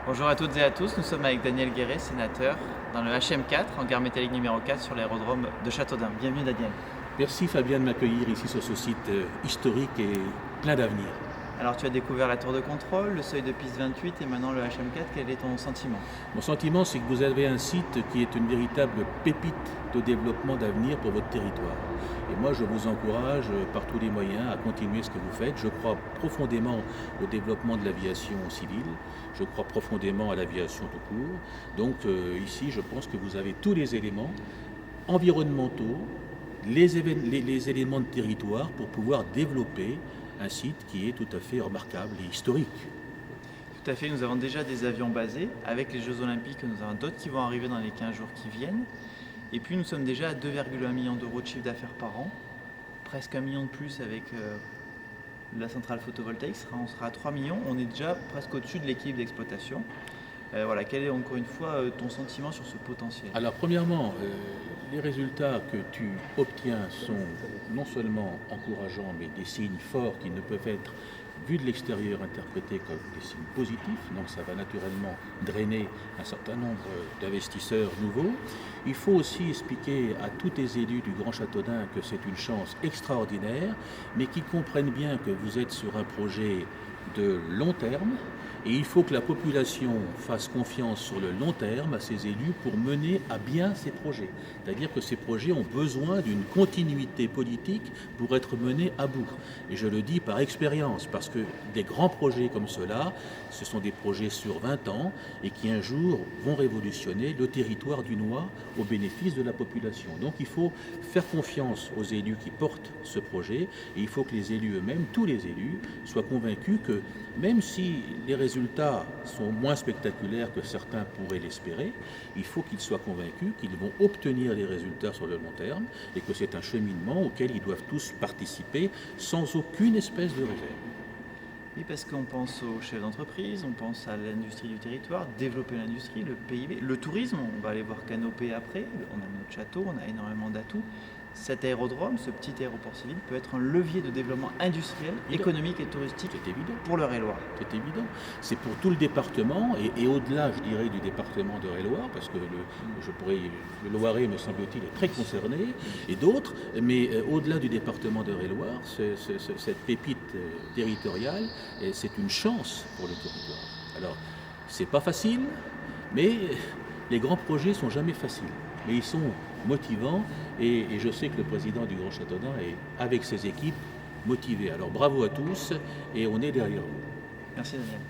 Bonjour à toutes et à tous, nous sommes avec Daniel Guéret, sénateur, dans le HM4, en gare métallique numéro 4 sur l'aérodrome de Châteaudun. Bienvenue Daniel. Merci Fabien de m'accueillir ici sur ce site historique et plein d'avenir. Alors tu as découvert la tour de contrôle, le seuil de piste 28 et maintenant le HM4, quel est ton sentiment? Mon sentiment, c'est que vous avez un site qui est une véritable pépite de développement d'avenir pour votre territoire. Et moi, je vous encourage par tous les moyens à continuer ce que vous faites. Je crois profondément au développement de l'aviation civile. Je crois profondément à l'aviation tout court. Donc ici, je pense que vous avez tous les éléments environnementaux, les éléments de territoire pour pouvoir développer un site qui est tout à fait remarquable et historique. Tout à fait, nous avons déjà des avions basés. Avec les Jeux Olympiques, nous avons d'autres qui vont arriver dans les 15 jours qui viennent. Et puis nous sommes déjà à 2,1 millions d'euros de chiffre d'affaires par an. Presque 1 million de plus avec la centrale photovoltaïque. On sera à 3 millions. On est déjà presque au-dessus de l'équilibre d'exploitation. Voilà, quel est encore une fois ton sentiment sur ce potentiel? Alors premièrement, les résultats que tu obtiens sont non seulement encourageants, mais des signes forts qui ne peuvent être vus de l'extérieur interprétés comme des signes positifs. Donc ça va naturellement drainer un certain nombre d'investisseurs nouveaux. Il faut aussi expliquer à tous les élus du Grand Châteaudun que c'est une chance extraordinaire, mais qu'ils comprennent bien que vous êtes sur un projet de long terme. Et il faut que la population fasse confiance sur le long terme à ces élus pour mener à bien ces projets. C'est-à-dire que ces projets ont besoin d'une continuité politique pour être menés à bout. Et je le dis par expérience, parce que des grands projets comme ceux-là, ce sont des projets sur 20 ans et qui un jour vont révolutionner le territoire dunois au bénéfice de la population. Donc il faut faire confiance aux élus qui portent ce projet et il faut que les élus eux-mêmes, tous les élus, soient convaincus que même si les résultats sont moins spectaculaires que certains pourraient l'espérer, il faut qu'ils soient convaincus qu'ils vont obtenir des résultats sur le long terme et que c'est un cheminement auquel ils doivent tous participer sans aucune espèce de réserve. Oui, parce qu'on pense aux chefs d'entreprise, on pense à l'industrie du territoire, développer l'industrie, le PIB, le tourisme, on va aller voir Canopée après, on a notre château, on a énormément d'atouts. Cet aérodrome, ce petit aéroport civil peut être un levier de développement industriel, économique et touristique C'est évident. pour l'Eure-et-Loir. C'est évident. C'est pour tout le département et au-delà, je dirais, du département d'Eure-et-Loir, parce que le Loiret, me semble-t-il, est très concerné, et d'autres, mais au-delà du département d'Eure-et-Loir, cette pépite territoriale, c'est une chance pour le territoire. Alors, c'est pas facile, mais les grands projets sont jamais faciles, mais ils sont motivants, et je sais que le président du Grand Châteaudun est, avec ses équipes, motivé. Alors bravo à tous, et on est derrière vous. Merci Daniel.